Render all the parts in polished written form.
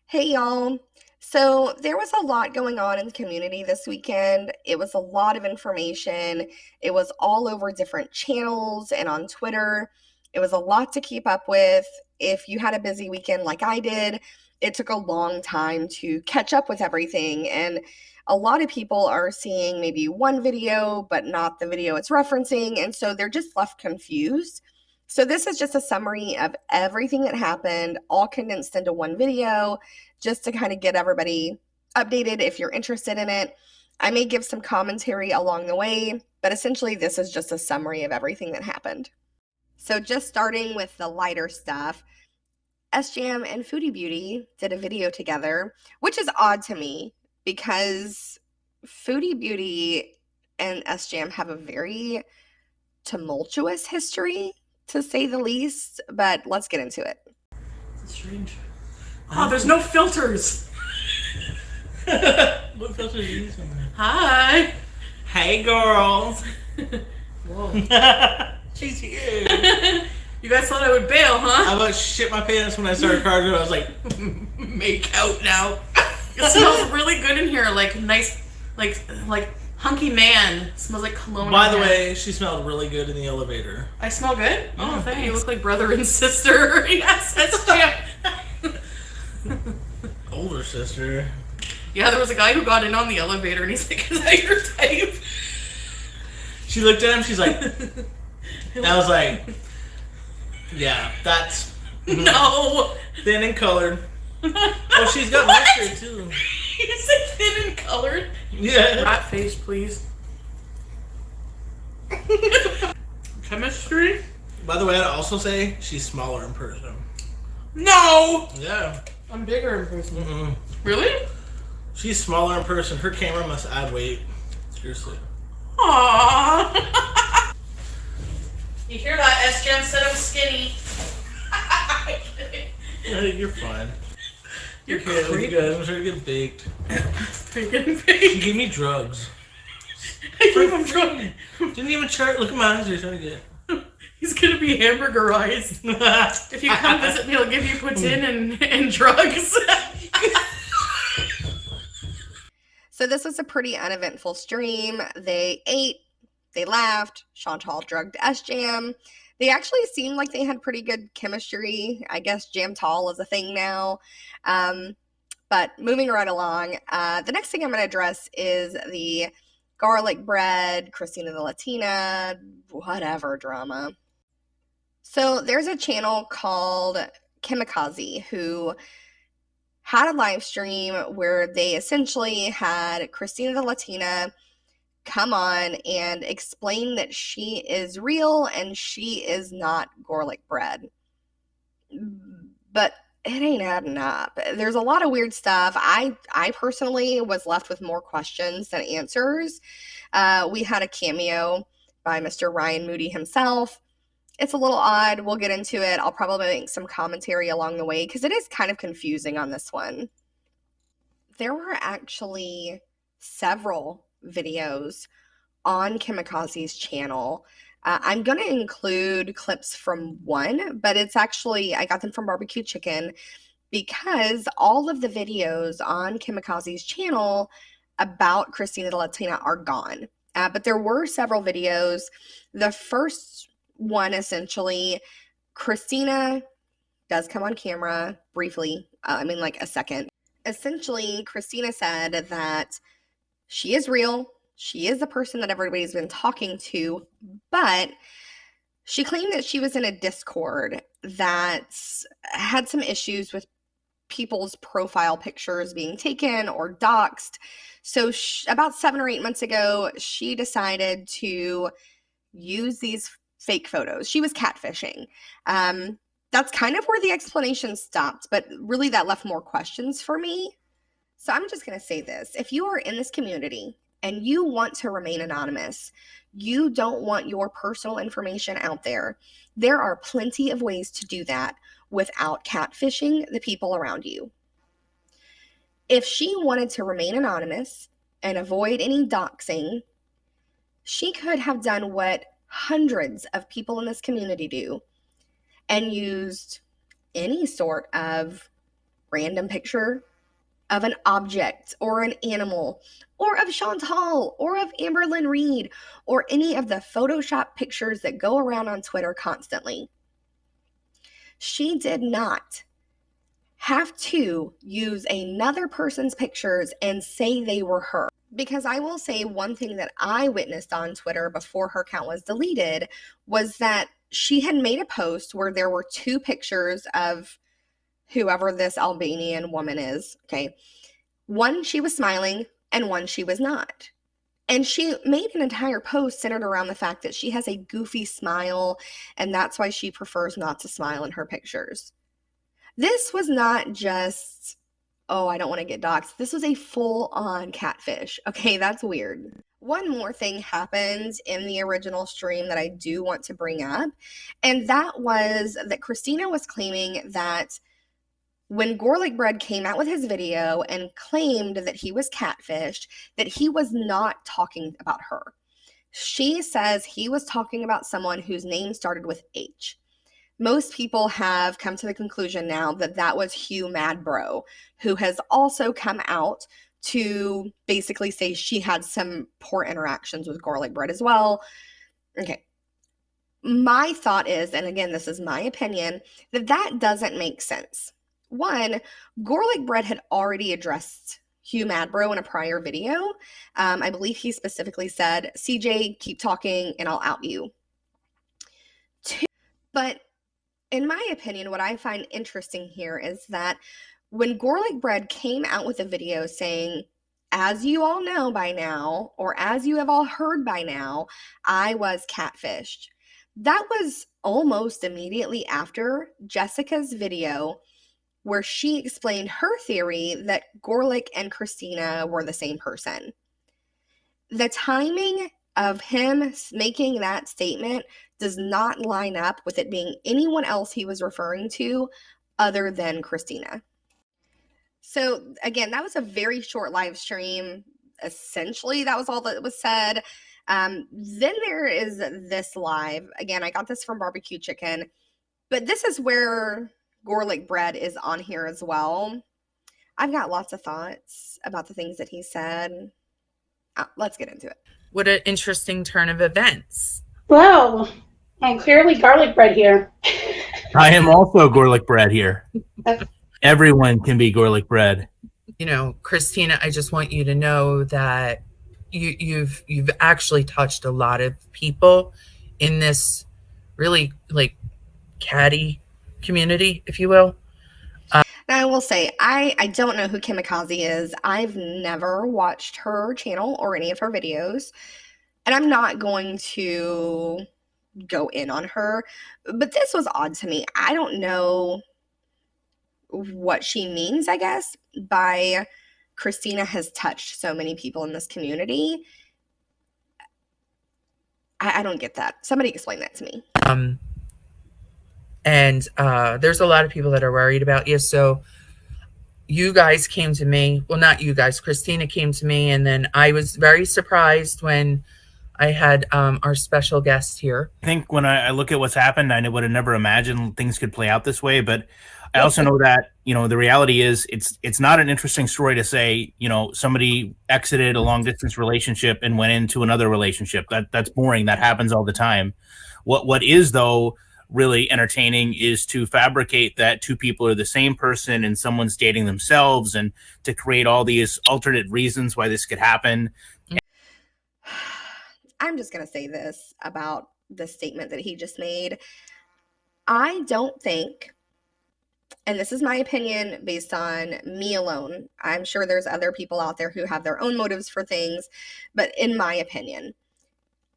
Hey y'all. So there was a lot going on in the community this weekend. It was a lot of information. It was all over different channels and on Twitter. It was a lot to keep up with. If you had a busy weekend like I did, it took a long time to catch up with everything. And a lot of people are seeing maybe one video, but not the video it's referencing. And so they're just left confused. So, this is just a summary of everything that happened, all condensed into one video just to kind of get everybody updated if you're interested in it. I may give some commentary along the way, but essentially, this is just a summary of everything that happened. So, just starting with the lighter stuff, Sjam and Foodie Beauty did a video together, which is odd to me because Foodie Beauty and Sjam have a very tumultuous history, to say the least, but let's get into it. It's strange. Oh, there's no filters. What filters are you using? Hi. Hey, girls. Whoa. She's here. You guys thought I would bail, huh? I about shit my pants when I started cardio. I was like, make out now. It smells really good in here, like nice, like hunky man. It smells like cologne. By the way, she smelled really good in the elevator. I smell good? Oh, Yeah, thanks. You thanks. look like brother and sister. Yes, that's Jam. Older sister. Yeah, there was a guy who got in on the elevator and he's like, is that your type? She looked at him. She's like, and I was like, yeah, that's No. thin and colored. Oh, she's got mustard too. You said thin and colored? Yeah. Rat face, please. Chemistry? By the way, I'd also say she's smaller in person. No! Yeah. I'm bigger in person. Mm-mm. Really? She's smaller in person. Her camera must add weight. Seriously. Aww. You hear that? SGM said I'm skinny. Yeah, you're fine. You're Okay, creepy. good. I'm trying to get baked. Freaking She big. gave me drugs. I gave him drugs. Didn't even charge. Look at my eyes. You're trying to He's gonna be hamburgerized. get. If you come visit me, I'll give you poutine and drugs. So this was a pretty uneventful stream. They ate, they laughed, Chantal drugged Sjam. They actually seemed like they had pretty good chemistry. I guess Jam Tall is a thing now. But moving right along, the next thing I'm going to address is the garlic bread, Christina the Latina, whatever drama. So there's a channel called Kamikaze who had a live stream where they essentially had Christina the Latina come on and explain that she is real and she is not garlic bread. But it ain't adding up. There's a lot of weird stuff. I personally was left with more questions than answers. We had a cameo by Mr. Ryan Moody himself. It's a little odd. We'll get into it. I'll probably make some commentary along the way because it is kind of confusing on this one. There were actually several videos on Kamikaze's channel. I'm going to include clips from one, but it's actually, I got them from BBQ Chicken because all of the videos on Kamikaze's channel about Christina the Latina are gone. But there were several videos. The first one, essentially, Christina does come on camera briefly, like a second. Essentially, Christina said that she is real. She is the person that everybody's been talking to, but she claimed that she was in a Discord that had some issues with people's profile pictures being taken or doxed. So about 7 or 8 months ago, she decided to use these fake photos. She was catfishing. That's kind of where the explanation stopped, but really that left more questions for me. So I'm just going to say this. If you are in this community and you want to remain anonymous, you don't want your personal information out there, there are plenty of ways to do that without catfishing the people around you. If she wanted to remain anonymous and avoid any doxing, she could have done what hundreds of people in this community do and used any sort of random picture of an object or an animal or of Chantal or of Amberlynn Reed or any of the Photoshop pictures that go around on Twitter constantly. She did not have to use another person's pictures and say they were her. Because I will say one thing that I witnessed on Twitter before her account was deleted was that she had made a post where there were two pictures of whoever this Albanian woman is, okay? One, she was smiling, and one, she was not. And she made an entire post centered around the fact that she has a goofy smile, and that's why she prefers not to smile in her pictures. This was not just, oh, I don't want to get doxxed. This was a full-on catfish. Okay, that's weird. One more thing happened in the original stream that I do want to bring up, and that was that Christina was claiming that when Garlic Bread came out with his video and claimed that he was catfished, that he was not talking about her. She says he was talking about someone whose name started with H. Most people have come to the conclusion now that that was Hugh Madbro, who has also come out to basically say she had some poor interactions with Garlic Bread as well. Okay. My thought is, and again, this is my opinion, that that doesn't make sense. One, Garlic Bread had already addressed Hugh Madbro in a prior video. I believe he specifically said, CJ, keep talking and I'll out you. Two, but in my opinion, what I find interesting here is that when Garlic Bread came out with a video saying, as you all know by now, or as you have all heard by now, I was catfished. That was almost immediately after Jessica's video where she explained her theory that Garlic and Christina were the same person. The timing of him making that statement does not line up with it being anyone else he was referring to other than Christina. So again, that was a very short live stream. Essentially, that was all that was said. Then there is this live. Again, I got this from BBQ Chicken, but this is where Garlic Bread is on here as well. I've got lots of thoughts about the things that he said. Let's get into it. What an interesting turn of events. Hello, I'm clearly Garlic Bread here. I am also Garlic Bread here. Everyone can be Garlic Bread. You know, Christina, I just want you to know that you've actually touched a lot of people in this really like catty community, if you will. Now, I will say, I don't know who Kimikaze is. I've never watched her channel or any of her videos, and I'm not going to go in on her, but this was odd to me. I don't know what she means, I guess, by Christina has touched so many people in this community. I don't get that. Somebody explain that to me. And there's a lot of people that are worried about you. So you guys came to me. Well, not you guys. Christina came to me. And then I was very surprised when I had our special guest here. I think when I look at what's happened, I would have never imagined things could play out this way. But I also know that, you know, the reality is it's not an interesting story to say, you know, somebody exited a long distance relationship and went into another relationship. That's boring. That happens all the time. What is, though, really entertaining is to fabricate that two people are the same person and someone's dating themselves, and to create all these alternate reasons why this could happen. I'm just going to say this about the statement that he just made. I don't think, and this is my opinion based on me alone, I'm sure there's other people out there who have their own motives for things, but in my opinion,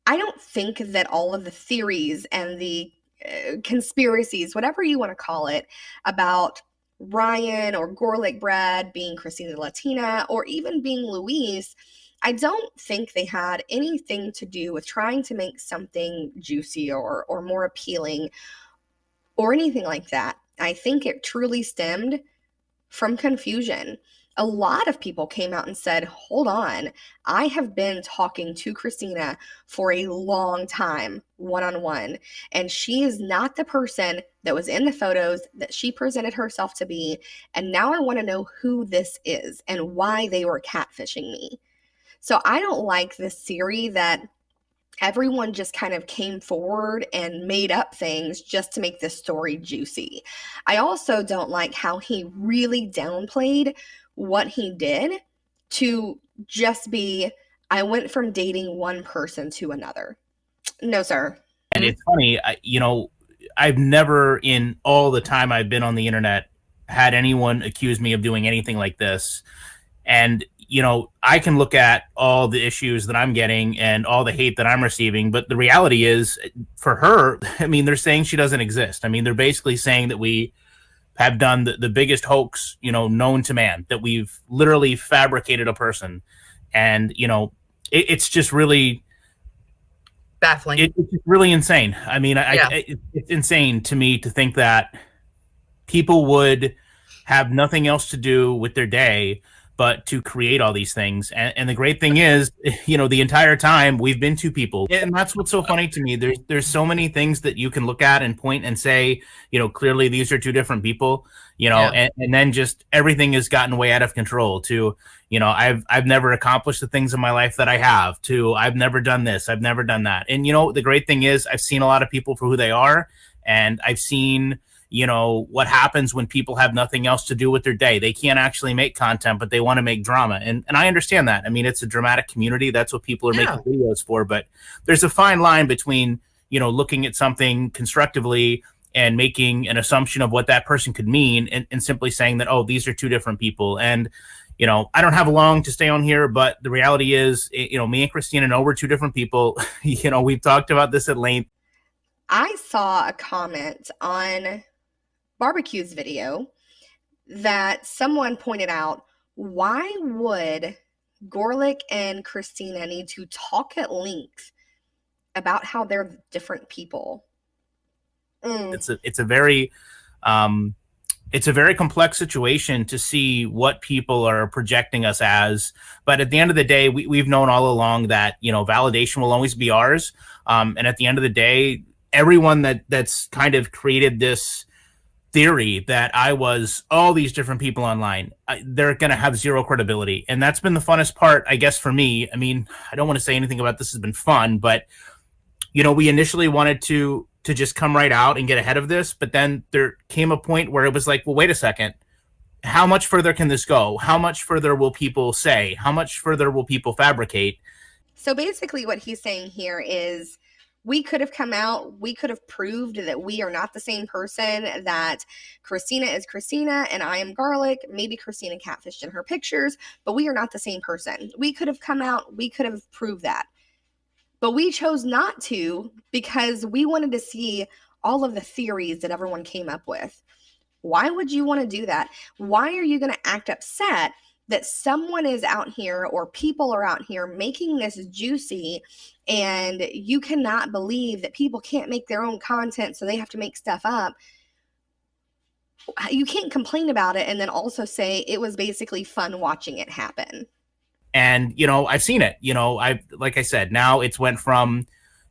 I don't think that all of the theories and the conspiracies, whatever you want to call it, about Ryan or Garlic Bread being Christina Latina or even being Luis, I don't think they had anything to do with trying to make something juicy or more appealing or anything like that. I think it truly stemmed from confusion. A lot of people came out and said, hold on, I have been talking to Christina for a long time, one-on-one, and she is not the person that was in the photos that she presented herself to be, and now I want to know who this is and why they were catfishing me. So I don't like this theory that everyone just kind of came forward and made up things just to make this story juicy. I also don't like how he really downplayed what he did to just be, I went from dating one person to another. No, sir. And it's funny, I've never, in all the time I've been on the internet, had anyone accuse me of doing anything like this. And, I can look at all the issues that I'm getting and all the hate that I'm receiving. But the reality is, for her, I mean, they're saying she doesn't exist. I mean, they're basically saying that we have done the biggest hoax, known to man, that we've literally fabricated a person. And, it's just really Baffling. It's really insane. I mean, it's insane to me to think that people would have nothing else to do with their day but to create all these things. And the great thing is, the entire time we've been two people. And that's what's so funny to me. There's so many things that you can look at and point and say, clearly these are two different people, and then just everything has gotten way out of control to, I've never accomplished the things in my life that I have, to I've never done this, I've never done that. And, the great thing is I've seen a lot of people for who they are, and I've seen what happens when people have nothing else to do with their day. They can't actually make content, but they want to make drama. And I understand that. I mean, it's a dramatic community. That's what people are making videos for. But there's a fine line between, looking at something constructively and making an assumption of what that person could mean, and simply saying that, oh, these are two different people. And, I don't have long to stay on here, but the reality is, me and Christina know we're two different people. We've talked about this at length. I saw a comment on Barbecue's video that someone pointed out, why would Gorlick and Christina need to talk at length about how they're different people? It's a very complex situation to see what people are projecting us as. But at the end of the day, we've known all along that, validation will always be ours. And at the end of the day, everyone that's kind of created this theory that I was all these different people online, they're going to have zero credibility. And that's been the funnest part, I guess, for me. I mean, I don't want to say anything about this has been fun, but, we initially wanted to just come right out and get ahead of this. But then there came a point where it was like, well, wait a second. How much further can this go? How much further will people say? How much further will people fabricate? So basically what he's saying here is, we could have come out, we could have proved that we are not the same person, that Christina is Christina and I am Garlic. Maybe Christina catfished in her pictures, but we are not the same person. We could have come out, we could have proved that. But we chose not to because we wanted to see all of the theories that everyone came up with. Why would you want to do that? Why are you going to act upset that someone is out here or people are out here making this juicy, and you cannot believe that people can't make their own content, so they have to make stuff up? You can't complain about it and then also say it was basically fun watching it happen. And, I've seen it, like I said, now it's went from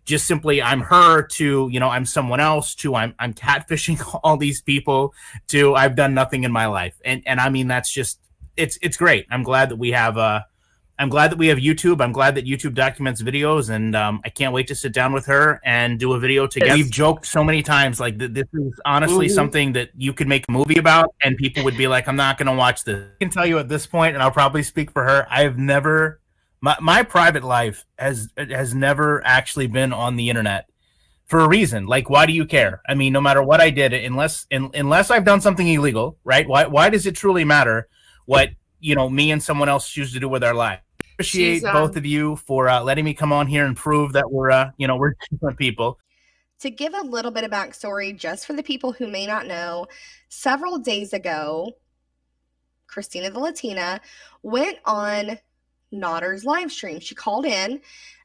just simply I'm her to, I'm someone else, to I'm catfishing all these people, to I've done nothing in my life. And I mean, that's just, it's great. I'm glad that we have YouTube. I'm glad that YouTube documents videos, and I can't wait to sit down with her and do a video together. We've joked so many times, like this is honestly something that you could make a movie about, and people would be like, I'm not going to watch this. I can tell you at this point, and I'll probably speak for her, I have never, my private life has never actually been on the internet for a reason. Like, why do you care? I mean, no matter what I did, unless I've done something illegal, right? Why does it truly matter what, me and someone else choose to do with our life? Appreciate both of you for letting me come on here and prove that we're different people. To give a little bit of backstory, just for the people who may not know, several days ago, Christina the Latina went on Nodder's live stream. She called in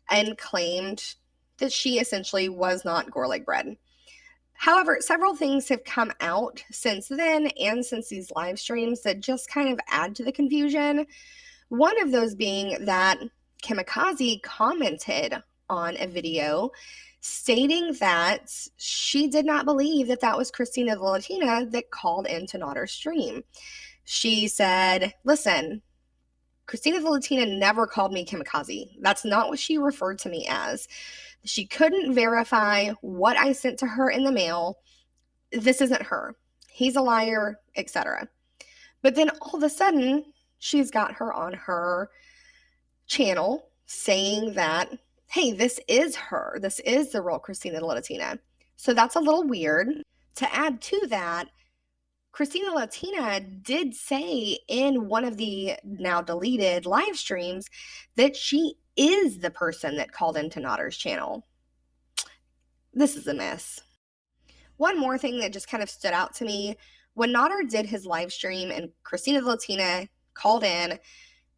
and claimed that she essentially was not garlic bread. However, several things have come out since then and since these live streams that just kind of add to the confusion. One of those being that Kamikaze commented on a video stating that she did not believe that that was Christina the Latina that called into Notter's stream. She said, listen, Christina the Latina never called me kamikaze. That's not what she referred to me as. She couldn't verify what I sent to her in the mail. This isn't her. He's a liar, etc. But then all of a sudden, she's got her on her channel saying that, hey, this is her. This is the real Christina the Latina. So that's a little weird. To add to that, Christina Latina did say in one of the now deleted live streams that she is the person that called into Notter's channel. This is a mess. One more thing that just kind of stood out to me, when Notter did his live stream and Christina the Latina called in,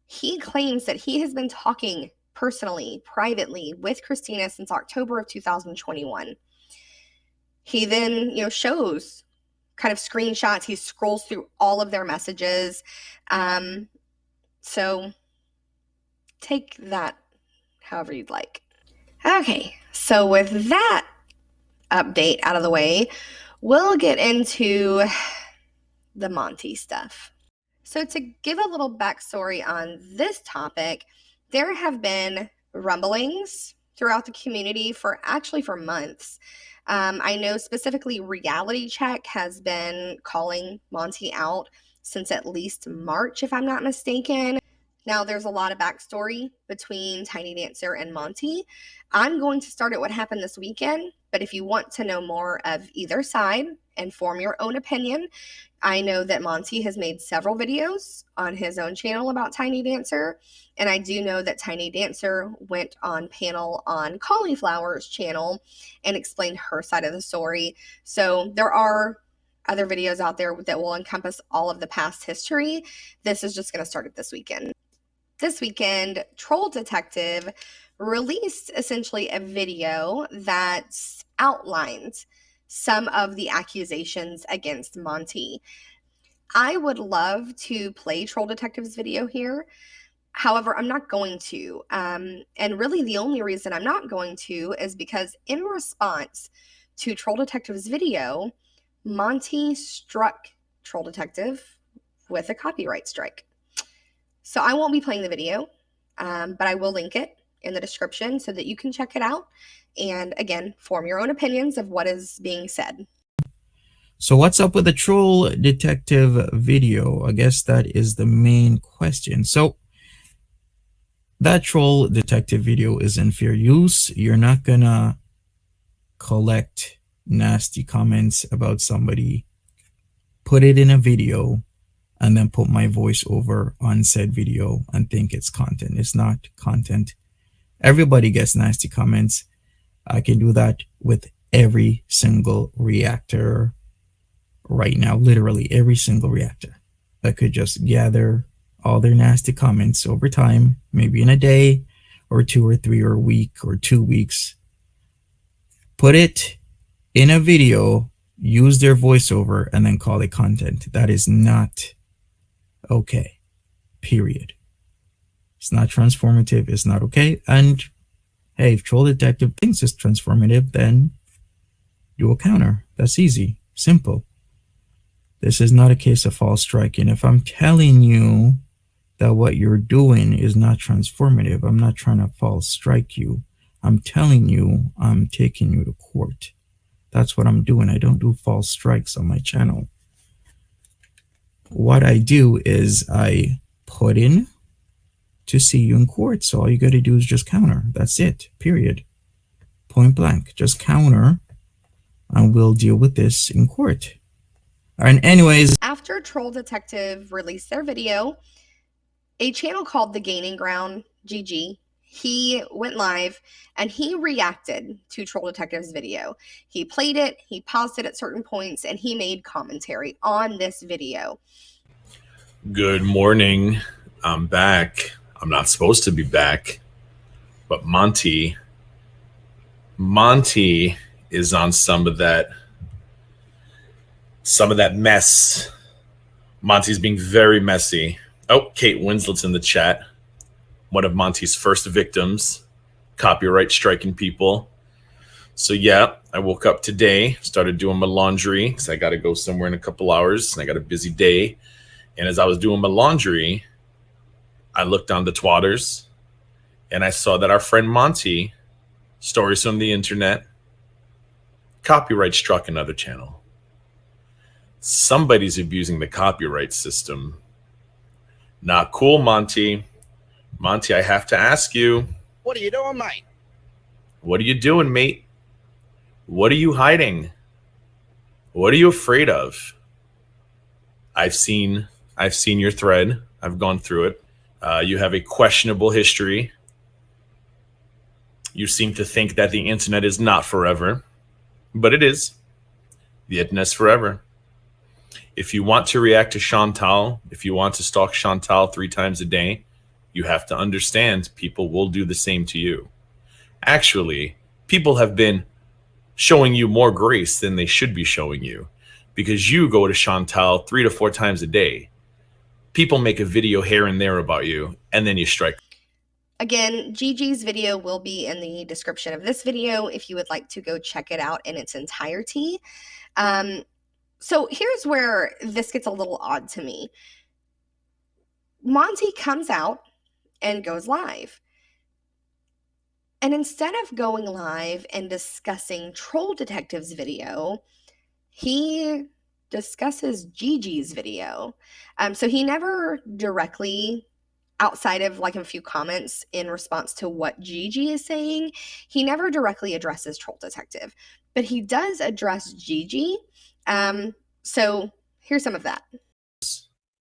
he claims that he has been talking personally, privately with Christina since October of 2021. He then, shows kind of screenshots. He scrolls through all of their messages. So take that however you'd like. Okay, so with that update out of the way, we'll get into the Monty stuff. So to give a little backstory on this topic, there have been rumblings throughout the community for months. I know specifically Reality Check has been calling Monty out since at least March, if I'm not mistaken. Now, there's a lot of backstory between Tiny Dancer and Monty. I'm going to start at what happened this weekend, but if you want to know more of either side and form your own opinion, I know that Monty has made several videos on his own channel about Tiny Dancer, and I do know that Tiny Dancer went on panel on Cauliflower's channel and explained her side of the story. So there are other videos out there that will encompass all of the past history. This is just going to start at this weekend. This weekend, Troll Detective released essentially a video that outlined some of the accusations against Monty. I would love to play Troll Detective's video here. However, I'm not going to. And really the only reason I'm not going to is because in response to Troll Detective's video, Monty struck Troll Detective with a copyright strike. So I won't be playing the video, but I will link it in the description so that you can check it out. And again, form your own opinions of what is being said. So what's up with the Troll Detective video? I guess that is the main question. So that Troll Detective video is in fair use. You're not gonna collect nasty comments about somebody, put it in a video, and then put my voice over on said video and think it's content. It's not content. Everybody gets nasty comments. I can do that with every single reactor right now, literally every single reactor. I could just gather all their nasty comments over time, maybe in a day or 2 or 3 or a week or 2 weeks, put it in a video, use their voiceover, and then call it content. That is not okay, period. It's not transformative. It's not okay. And hey, if Troll Detective thinks it's transformative, then do a counter. That's easy, simple. This is not a case of false striking. If I'm telling you that what you're doing is not transformative, I'm not trying to false strike you. I'm telling you I'm taking you to court. That's what I'm doing. I don't do false strikes on my channel. What I do is I put in to see you in court. So all you got to do is just counter. That's it, period. Point blank. Just counter and we'll deal with this in court. And anyways, after Troll Detective released their video, a channel called The Gaining Ground, GG, he went live and he reacted to Troll Detective's video. He played it, he paused it at certain points, and he made commentary on this video. Good morning. I'm back. I'm not supposed to be back, but Monty is on some of that mess. Monty's being very messy. Oh, Kate Winslet's in the chat. One of Monty's first victims, copyright striking people. So yeah, I woke up today, started doing my laundry because I got to go somewhere in a couple hours and I got a busy day. And as I was doing my laundry, I looked on the twatters and I saw that our friend Monty, Stories from the Internet, copyright struck another channel. Somebody's abusing the copyright system. Not cool, Monty. Monty, I have to ask you. What are you doing, mate? What are you doing, mate? What are you hiding? What are you afraid of? I've seen your thread. I've gone through it. You have a questionable history. You seem to think that the internet is not forever, but it is. The internet's forever. If you want to react to Chantal, if you want to stalk Chantal 3 times a day, you have to understand people will do the same to you. Actually, people have been showing you more grace than they should be showing you because you go to Chantal 3 to 4 times a day. People make a video here and there about you, and then you strike. Again, Gigi's video will be in the description of this video if you would like to go check it out in its entirety. So here's where this gets a little odd to me. Monty comes out and goes live. And instead of going live and discussing Troll Detective's video, he discusses Gigi's video. So he never directly, outside of like a few comments in response to what Gigi is saying, he never directly addresses Troll Detective, but he does address Gigi. So here's some of that.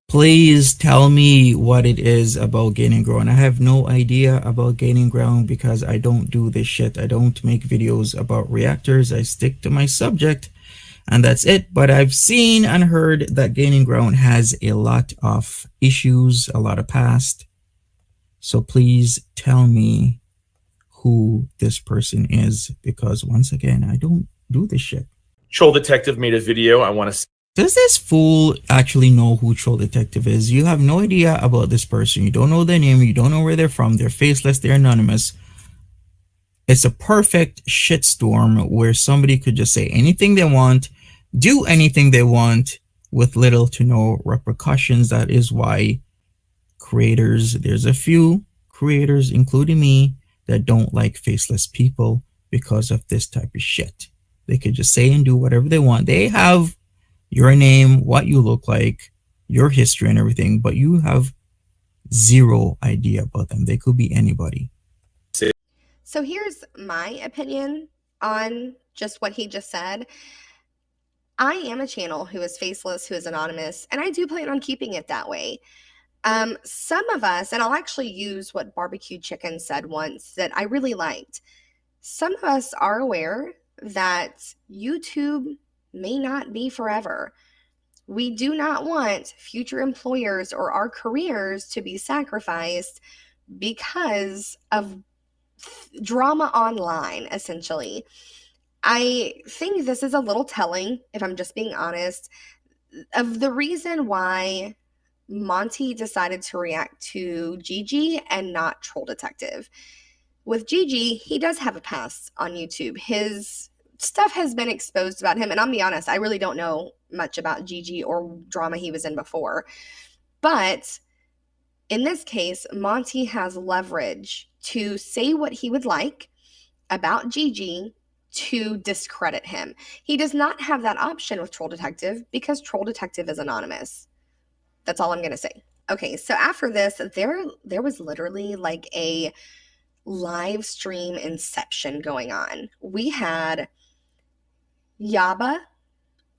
Please tell me what it is about Gaining Ground. I have no idea about Gaining Ground because I don't do this shit. I don't make videos about reactors. I stick to my subject and that's it. But I've seen and heard that Gaining Ground has a lot of issues, a lot of past. So please tell me who this person is because once again, I don't do this shit. Troll Detective made a video. I want to. Does this fool actually know who Troll Detective is? You have no idea about this person. You don't know their name. You don't know where they're from. They're faceless. They're anonymous. It's a perfect shitstorm where somebody could just say anything they want, do anything they want with little to no repercussions. That is why creators, there's a few creators, including me, that don't like faceless people because of this type of shit. They could just say and do whatever they want. They have your name, what you look like, your history and everything, but you have zero idea about them. They could be anybody. So here's my opinion on just what he just said. I am a channel who is faceless, who is anonymous, and I do plan on keeping it that way. Some of us, and I'll actually use what BBQ Chicken said once that I really liked. Some of us are aware that YouTube may not be forever. We do not want future employers or our careers to be sacrificed because of drama online, essentially. I think this is a little telling, if I'm just being honest, of the reason why Monty decided to react to Gigi and not Troll Detective. With Gigi, he does have a past on YouTube. His stuff has been exposed about him, and I'll be honest, I really don't know much about Gigi or drama he was in before. But in this case, Monty has leverage to say what he would like about Gigi to discredit him. He does not have that option with Troll Detective because Troll Detective is anonymous. That's all I'm going to say. Okay, so after this, there was literally like a live stream inception going on. We had Yaba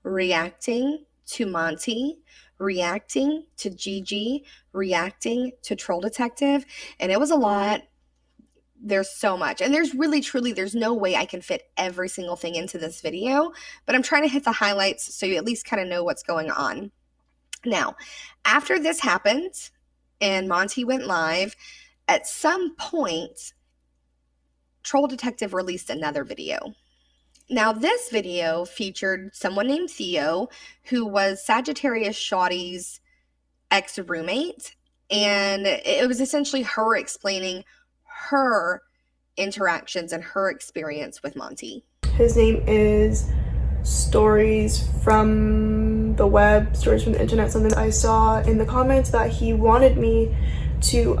reacting to Monty, reacting to Gigi, reacting to Troll Detective, and it was a lot. There's so much, and there's really truly there's no way I can fit every single thing into this video, but I'm trying to hit the highlights so you at least kind of know what's going on. Now, after this happened and Monty went live, at some point Troll Detective released another video. Now, this video featured someone named Theo, who was Sagittarius Shawty's ex-roommate, and it was essentially her explaining her interactions and her experience with Monty. His name is Stories from the Web, Stories from the Internet, something I saw in the comments that he wanted me to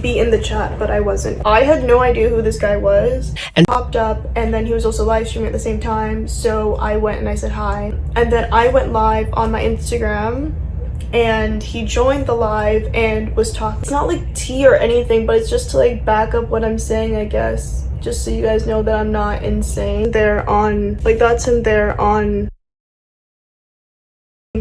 be in the chat, but I wasn't. I had no idea who this guy was, and popped up, and then he was also live streaming at the same time, so I went and I said hi. And then I went live on my Instagram, and he joined the live and was talking. It's not like tea or anything, but it's just to like back up what I'm saying, I guess, just so you guys know that I'm not insane. They're on, like, that's him there on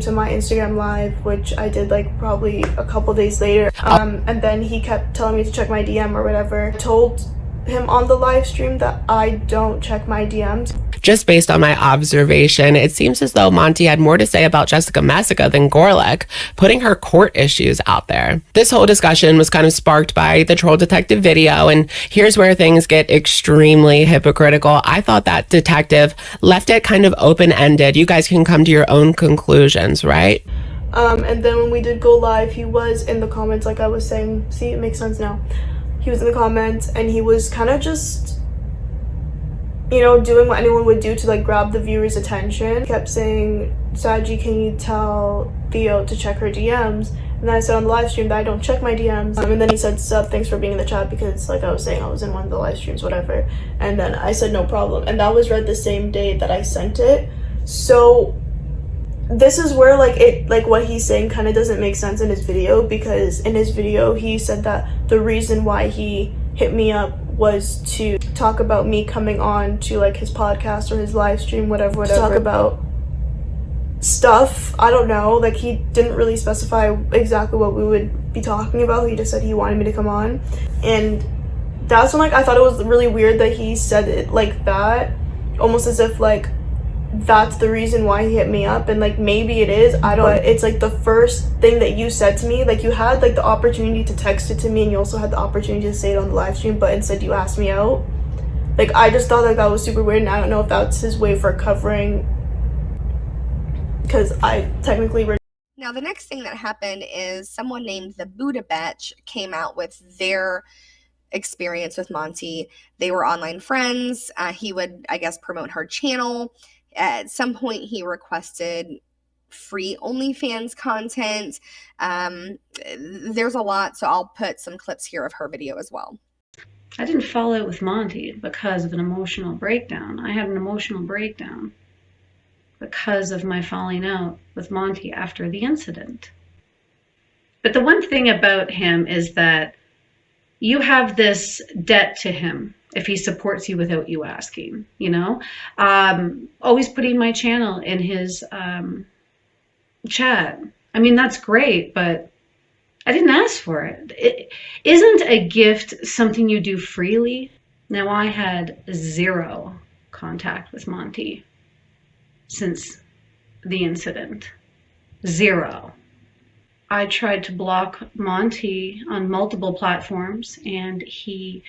to my Instagram live, which I did like probably a couple days later, and then he kept telling me to check my DM or whatever. I told him on the live stream that I don't check my DMs. Just based on my observation, it seems as though Monty had more to say about Jessica Messica than Gorlick, putting her court issues out there. This whole discussion was kind of sparked by the Troll Detective video, and here's where things get extremely hypocritical. I thought that detective left it kind of open-ended. You guys can come to your own conclusions, right? And then when we did go live, he was in the comments, like I was saying. See, it makes sense now. He was in the comments, and he was kind of just, you know, doing what anyone would do to like grab the viewer's attention. He kept saying, Saji, can you tell Theo to check her DMs? And then I said on the live stream that I don't check my DMs. And then he said, Sub, thanks for being in the chat, because like I was saying, I was in one of the live streams, whatever. And then I said no problem. And that was read the same day that I sent it. So this is where like it, like what he's saying kind of doesn't make sense in his video, because in his video he said that the reason why he hit me up was to talk about me coming on to like his podcast or his live stream, whatever, talk about stuff. I don't know, like he didn't really specify exactly what we would be talking about. He just said he wanted me to come on, and that's when like I thought it was really weird that he said it like that, almost as if like that's the reason why he hit me up. And like maybe it is, I don't, but it's like the first thing that you said to me. Like you had like the opportunity to text it to me, and you also had the opportunity to say it on the live stream, but instead you asked me out. Like I just thought like that was super weird, and I don't know if that's his way for covering, because I technically Now the next thing that happened is someone named the Buddha Betch came out with their experience with Monty. They were online friends. He would, I guess, promote her channel. At some point, he requested free OnlyFans content. There's a lot, so I'll put some clips here of her video as well. I didn't fall out with Monty because of an emotional breakdown. I had an emotional breakdown because of my falling out with Monty after the incident. But the one thing about him is that you have this debt to him if he supports you without you asking, you know? Always putting my channel in his chat. I mean, that's great, but I didn't ask for it. It isn't a gift something you do freely. Now, I had zero contact with Monty since the incident. Zero. I tried to block Monty on multiple platforms, and he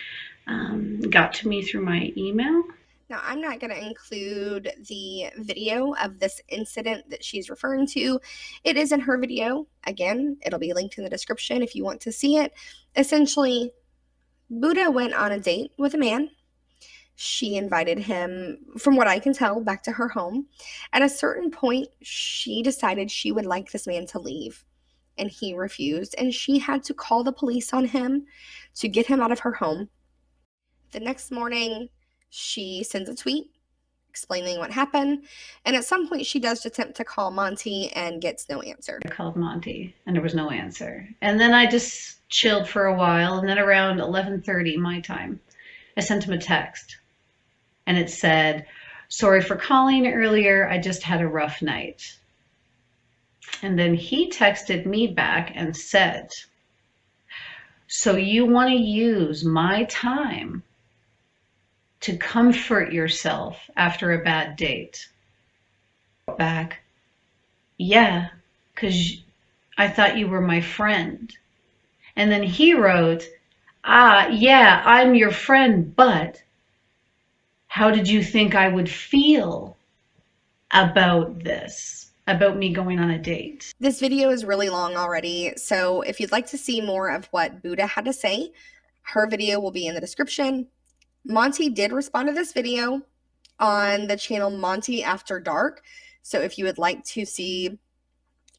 got to me through my email. Now, I'm not going to include the video of this incident that she's referring to. It is in her video. Again, it'll be linked in the description if you want to see it. Essentially, Buddha went on a date with a man. She invited him, from what I can tell, back to her home. At a certain point, she decided she would like this man to leave, and he refused, and she had to call the police on him to get him out of her home. The next morning, she sends a tweet explaining what happened, and at some point she does attempt to call Monty and gets no answer. I called Monty and there was no answer, and then I just chilled for a while, and then around 11:30 my time I sent him a text, and it said, "Sorry for calling earlier, I just had a rough night." And then he texted me back and said, "So you want to use my time to comfort yourself after a bad date?" Back, "Yeah, because I thought you were my friend." And then he wrote, "Yeah, I'm your friend, but how did you think I would feel about this, about me going on a date?" This video is really long already, so if you'd like to see more of what Buddha had to say, her video will be in the description. Monty did respond to this video, on the channel Monty After Dark. So if you would like to see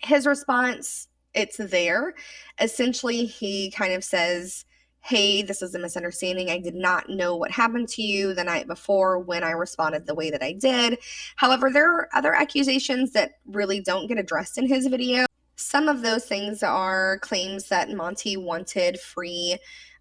his response, it's there. Essentially, he kind of says, hey, this is a misunderstanding. I did not know what happened to you the night before when I responded the way that I did. However, there are other accusations that really don't get addressed in his video. Some of those things are claims that Monty wanted free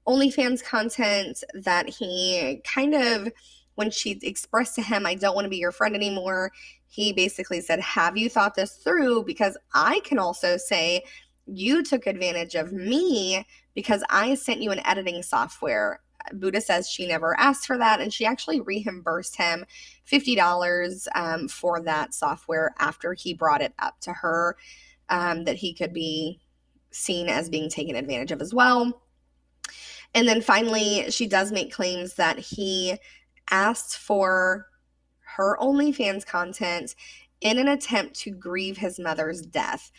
OnlyFans content, that he kind of, when she expressed to him, I don't want to be your friend anymore, he basically said, have you thought this through? Because I can also say you took advantage of me because I sent you an editing software. Buddha says she never asked for that, and she actually reimbursed him $50 for that software after he brought it up to her, that he could be seen as being taken advantage of as well. And then finally, she does make claims that he asked for her OnlyFans content in an attempt to grieve his mother's death.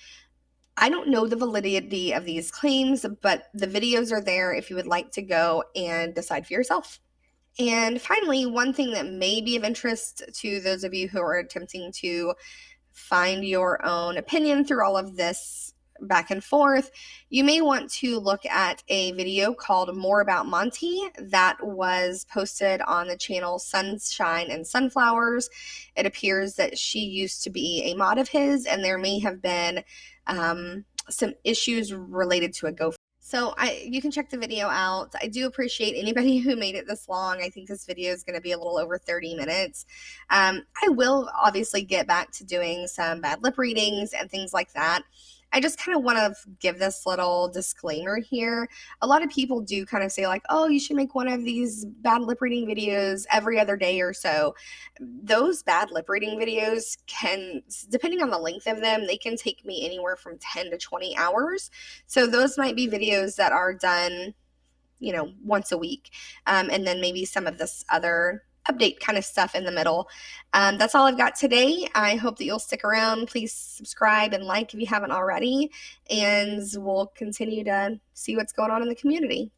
I don't know the validity of these claims, but the videos are there if you would like to go and decide for yourself. And finally, one thing that may be of interest to those of you who are attempting to find your own opinion through all of this back and forth, you may want to look at a video called More About Monty that was posted on the channel Sunshine and Sunflowers. It appears that she used to be a mod of his, and there may have been some issues related to a GoFundMe. So you can check the video out. I do appreciate anybody who made it this long. I think this video is going to be a little over 30 minutes. I will obviously get back to doing some bad lip readings and things like that. I just kind of want to give this little disclaimer here. A lot of people do kind of say like, oh, you should make one of these bad lip reading videos every other day or so. Those bad lip reading videos can, depending on the length of them, they can take me anywhere from 10 to 20 hours. So those might be videos that are done, you know, once a week. And then maybe some of this other update kind of stuff in the middle. That's all I've got today. I hope that you'll stick around. Please subscribe and like if you haven't already, and we'll continue to see what's going on in the community.